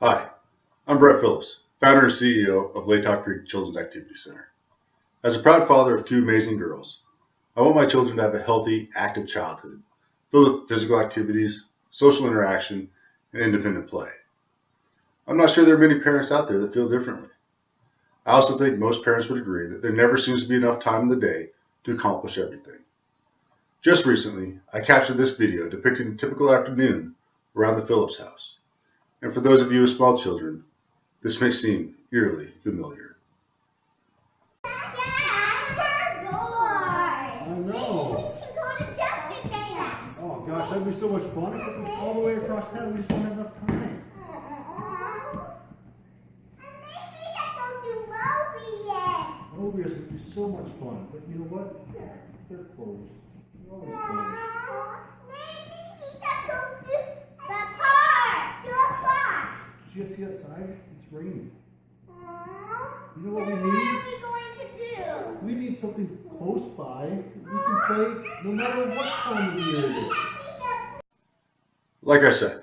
Hi, I'm Brett Phillips, founder and CEO of Latah Creek Children's Activity Center. As a proud father of two amazing girls, I want my children to have a healthy, active childhood, filled with physical activities, social interaction, and independent play. I'm not sure there are many parents out there that feel differently. I also think most parents would agree that there never seems to be enough time in the day to accomplish everything. Just recently, I captured this video depicting a typical afternoon around the Phillips house. And for those of you with small children, this may seem eerily familiar. I know. We should go to Jessica. Oh gosh, that'd be so much fun. If it was all the way across town, we just don't have enough time. Maybe I don't do Moby yet. Mobius would be so much fun, but you know what? They're closed. They're always closed. Maybe we can go to the park. To a park. Did you see outside? It's raining. You know Then what we what need? are we going to do? We need something close by. We can play no matter what time of year it is. Like I said,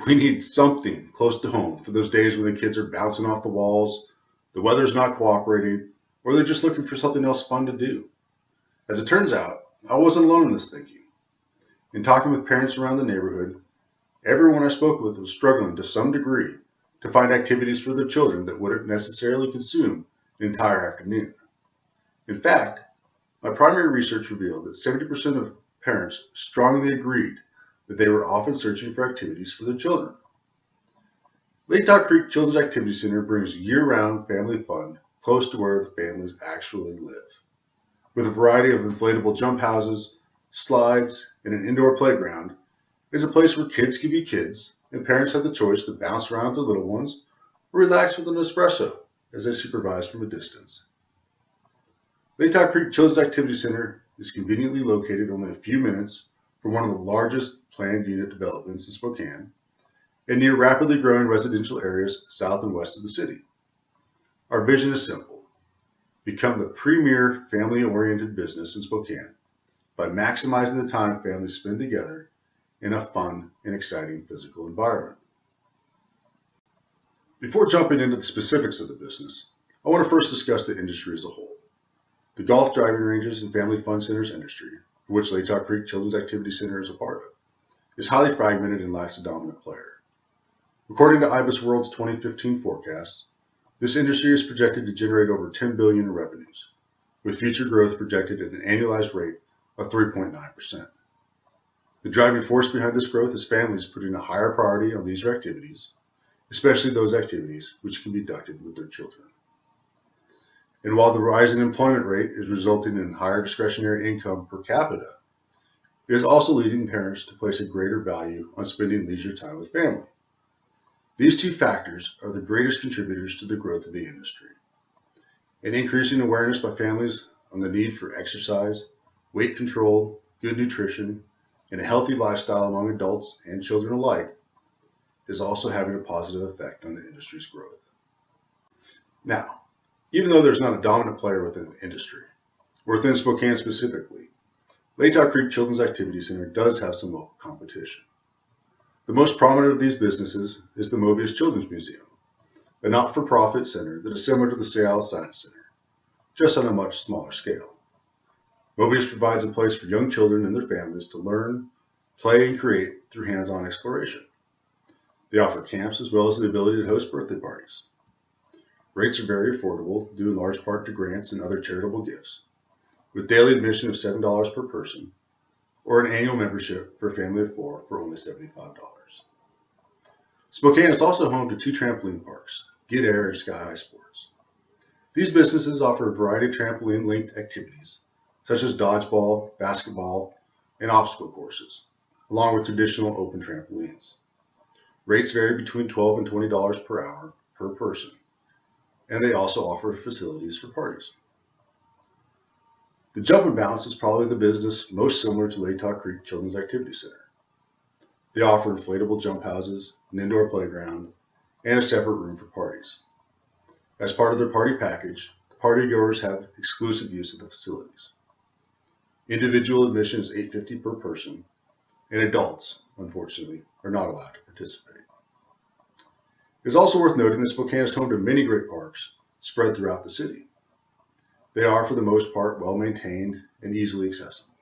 we need something close to home for those days when the kids are bouncing off the walls, the weather's not cooperating, or they're just looking for something else fun to do. As it turns out, I wasn't alone in this thinking. In talking with parents around the neighborhood, everyone I spoke with was struggling to some degree to find activities for their children that wouldn't necessarily consume an entire afternoon. In fact, my primary research revealed that 70% of parents strongly agreed that they were often searching for activities for their children. Latah Creek Children's Activity Center brings year-round family fun close to where the families actually live. With a variety of inflatable jump houses, slides, and an indoor playground, it's a place where kids can be kids and parents have the choice to bounce around with their little ones or relax with an espresso as they supervise from a distance. Latah Creek Children's Activity Center is conveniently located only a few minutes from one of the largest planned unit developments in Spokane and near rapidly growing residential areas south and west of the city. Our vision is simple: become the premier family-oriented business in Spokane by maximizing the time families spend together in a fun and exciting physical environment. Before jumping into the specifics of the business, I want to first discuss the industry as a whole. The golf driving ranges and family fun centers industry, for which Latah Creek Children's Activity Center is a part of, is highly fragmented and lacks a dominant player. According to IBIS World's 2015 forecast, this industry is projected to generate over $10 billion in revenues, with future growth projected at an annualized rate of 3.9%. The driving force behind this growth is families putting a higher priority on leisure activities, especially those activities which can be conducted with their children. And while the rising employment rate is resulting in higher discretionary income per capita, it is also leading parents to place a greater value on spending leisure time with family. These two factors are the greatest contributors to the growth of the industry. An increasing awareness by families on the need for exercise, weight control, good nutrition, and a healthy lifestyle among adults and children alike is also having a positive effect on the industry's growth. Now, even though there's not a dominant player within the industry, or within Spokane specifically, Latah Creek Children's Activity Center does have some local competition. The most prominent of these businesses is the Mobius Children's Museum, a not-for-profit center that is similar to the Seattle Science Center, just on a much smaller scale. Mobius provides a place for young children and their families to learn, play, and create through hands-on exploration. They offer camps as well as the ability to host birthday parties. Rates are very affordable, due in large part to grants and other charitable gifts, with daily admission of $7 per person, or an annual membership for a family of 4 for only $75. Spokane is also home to 2 trampoline parks, Get Air and Sky High Sports. These businesses offer a variety of trampoline-linked activities, such as dodgeball, basketball, and obstacle courses, along with traditional open trampolines. Rates vary between $12 and $20 per hour per person, and they also offer facilities for parties. The Jump and Bounce is probably the business most similar to Latah Creek Children's Activity Center. They offer inflatable jump houses, an indoor playground, and a separate room for parties. As part of their party package, the partygoers have exclusive use of the facilities. Individual admission is $8.50 per person, and adults, unfortunately, are not allowed to participate. It is also worth noting that Spokane is home to many great parks spread throughout the city. They are, for the most part, well maintained and easily accessible.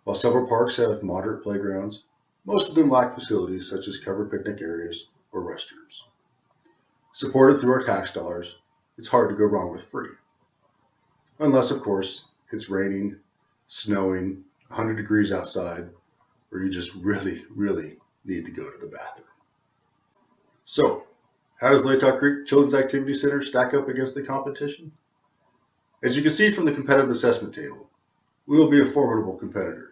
While several parks have moderate playgrounds, most of them lack facilities such as covered picnic areas or restrooms. Supported through our tax dollars, it's hard to go wrong with free. Unless, of course, it's raining, snowing, 100 degrees outside, or you just really, really need to go to the bathroom. So, how does Latah Creek Children's Activity Center stack up against the competition? As you can see from the competitive assessment table, we will be a formidable competitor.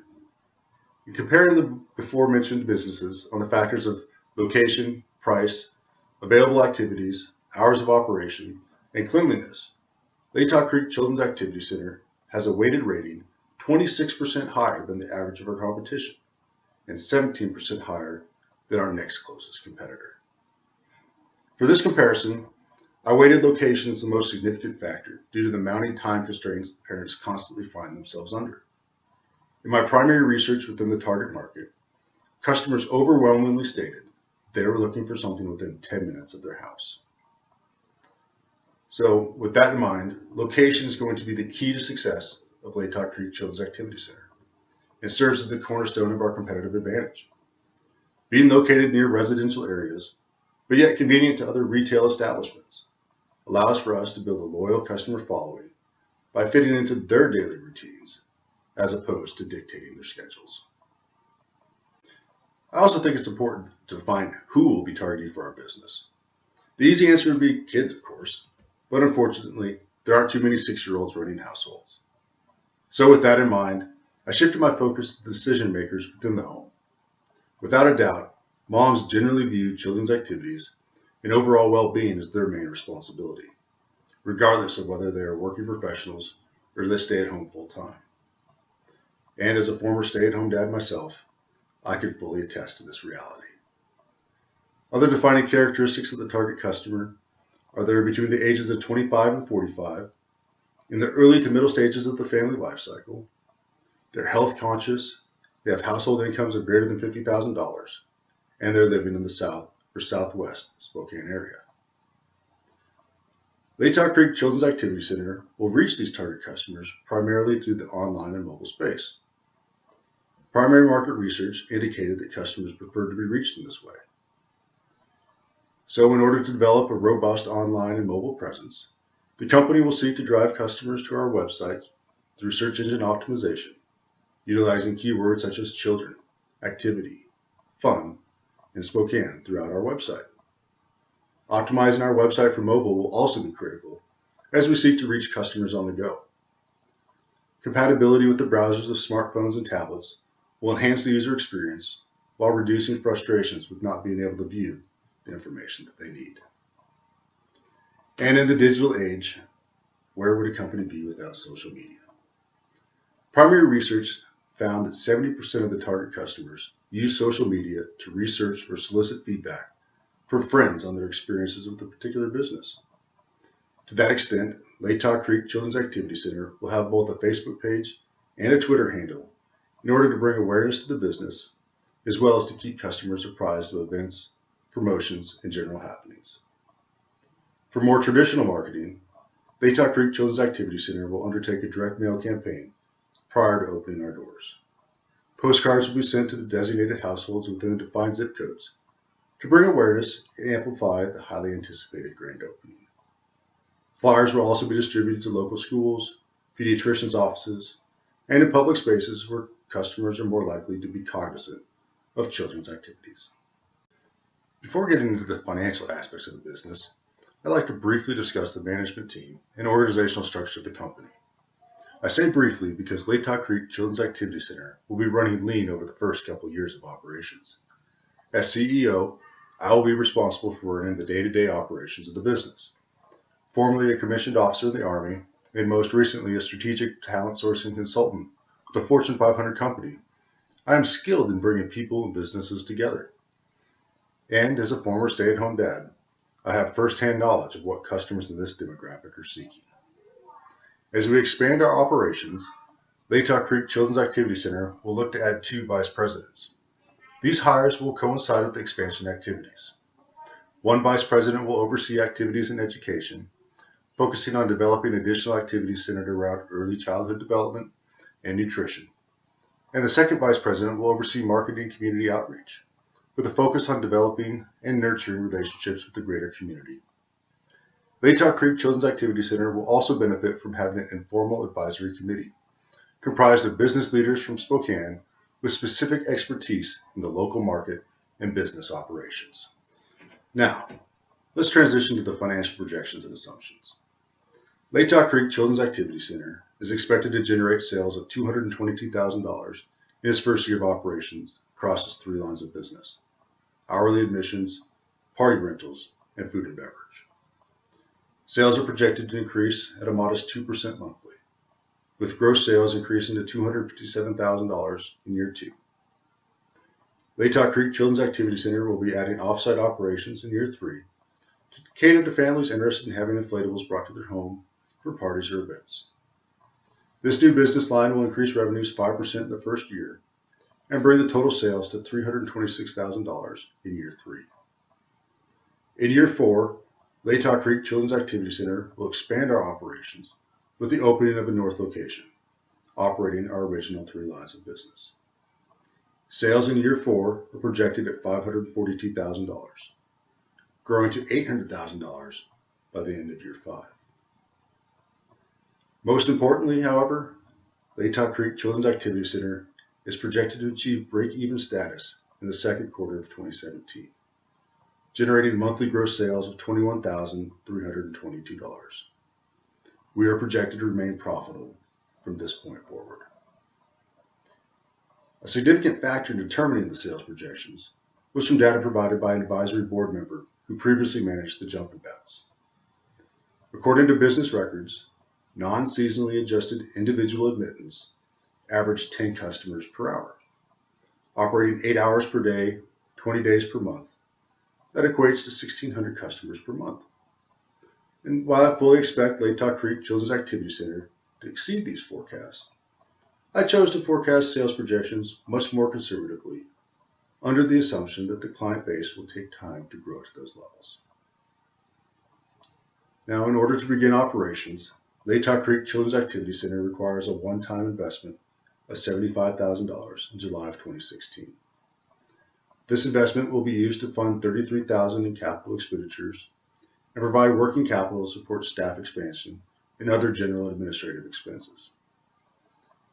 In comparing the before-mentioned businesses on the factors of location, price, available activities, hours of operation, and cleanliness, Latah Creek Children's Activity Center has a weighted rating 26% higher than the average of our competition and 17% higher than our next closest competitor. For this comparison, I weighted location as the most significant factor due to the mounting time constraints parents constantly find themselves under. In my primary research within the target market, customers overwhelmingly stated they were looking for something within 10 minutes of their house. So with that in mind, location is going to be the key to success of Latah Creek Children's Activity Center. It serves as the cornerstone of our competitive advantage. Being located near residential areas, but yet convenient to other retail establishments, allows for us to build a loyal customer following by fitting into their daily routines, as opposed to dictating their schedules. I also think it's important to define who will be targeting for our business. The easy answer would be kids, of course, but unfortunately, there aren't too many 6-year-olds running households. So with that in mind, I shifted my focus to decision makers within the home. Without a doubt, moms generally view children's activities and overall well-being as their main responsibility, regardless of whether they are working professionals or they stay at home full-time. And as a former stay-at-home dad myself, I can fully attest to this reality. Other defining characteristics of the target customer are they between the ages of 25 and 45, in the early to middle stages of the family life cycle, they're health conscious, they have household incomes of greater than $50,000, and they're living in the South or Southwest Spokane area. Latah Creek Children's Activity Center will reach these target customers primarily through the online and mobile space. Primary market research indicated that customers prefer to be reached in this way. So in order to develop a robust online and mobile presence, the company will seek to drive customers to our website through search engine optimization, utilizing keywords such as children, activity, fun, and Spokane throughout our website. Optimizing our website for mobile will also be critical as we seek to reach customers on the go. Compatibility with the browsers of smartphones and tablets will enhance the user experience while reducing frustrations with not being able to view the information that they need. And in the digital age, where would a company be without social media? Primary research found that 70% of the target customers use social media to research or solicit feedback from friends on their experiences with a particular business. To that extent, Latah Creek Children's Activity Center will have both a Facebook page and a Twitter handle in order to bring awareness to the business, as well as to keep customers apprised of events, promotions, and general happenings. For more traditional marketing, Latah Creek Children's Activity Center will undertake a direct mail campaign prior to opening our doors. Postcards will be sent to the designated households within the defined zip codes to bring awareness and amplify the highly anticipated grand opening. Flyers will also be distributed to local schools, pediatricians' offices, and in public spaces where customers are more likely to be cognizant of children's activities. Before getting into the financial aspects of the business, I'd like to briefly discuss the management team and organizational structure of the company. I say briefly because Latah Creek Children's Activity Center will be running lean over the first couple years of operations. As CEO, I will be responsible for running the day-to-day operations of the business. Formerly a commissioned officer in the Army, and most recently a strategic talent sourcing consultant with a Fortune 500 company, I am skilled in bringing people and businesses together. And as a former stay-at-home dad, I have first-hand knowledge of what customers in this demographic are seeking. As we expand our operations, Latah Creek Children's Activity Center will look to add 2 vice presidents. These hires will coincide with the expansion activities. One vice president will oversee activities in education, focusing on developing additional activities centered around early childhood development and nutrition. And the second vice president will oversee marketing and community outreach, with a focus on developing and nurturing relationships with the greater community. Latah Creek Children's Activity Center will also benefit from having an informal advisory committee, comprised of business leaders from Spokane with specific expertise in the local market and business operations. Now, let's transition to the financial projections and assumptions. Latah Creek Children's Activity Center is expected to generate sales of $222,000 in its first year of operations across its 3 lines of business: hourly admissions, party rentals, and food and beverage. Sales are projected to increase at a modest 2% monthly, with gross sales increasing to $257,000 in year 2. Latah Creek Children's Activity Center will be adding off-site operations in year 3 to cater to families interested in having inflatables brought to their home for parties or events. This new business line will increase revenues 5% in the first year and bring the total sales to $326,000 in year 3. In year 4, Latah Creek Children's Activity Center will expand our operations with the opening of a north location, operating our original 3 lines of business. Sales in year 4 are projected at $542,000, growing to $800,000 by the end of year 5. Most importantly, however, Latah Creek Children's Activity Center is projected to achieve break-even status in the second quarter of 2017, generating monthly gross sales of $21,322. We are projected to remain profitable from this point forward. A significant factor in determining the sales projections was from data provided by an advisory board member who previously managed the Jump and Bounce. According to business records, non-seasonally adjusted individual admittance averaged 10 customers per hour, operating 8 hours per day, 20 days per month. That equates to 1,600 customers per month. And while I fully expect Latah Creek Children's Activity Center to exceed these forecasts, I chose to forecast sales projections much more conservatively, under the assumption that the client base will take time to grow to those levels. Now, in order to begin operations, Latah Creek Children's Activity Center requires a one-time investment of $75,000 in July of 2016. This investment will be used to fund $33,000 in capital expenditures and provide working capital to support staff expansion and other general administrative expenses.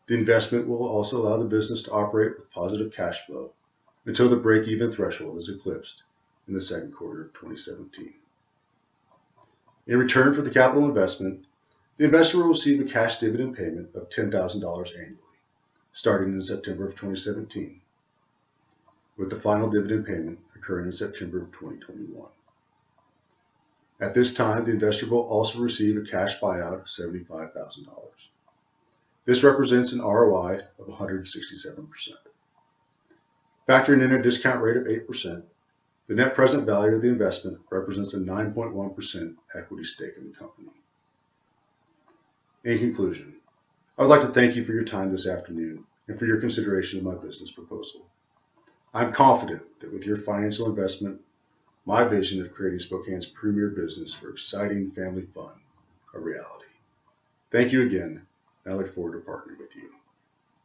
The investment will also allow the business to operate with positive cash flow until the break-even threshold is eclipsed in the second quarter of 2017. In return for the capital investment, the investor will receive a cash dividend payment of $10,000 annually, starting in September of 2017, with the final dividend payment occurring in September of 2021. At this time, the investor will also receive a cash buyout of $75,000. This represents an ROI of 167%. Factoring in a discount rate of 8%, the net present value of the investment represents a 9.1% equity stake in the company. In conclusion, I would like to thank you for your time this afternoon and for your consideration of my business proposal. I'm confident that with your financial investment, my vision of creating Spokane's premier business for exciting family fun a reality. Thank you again, and I look forward to partnering with you.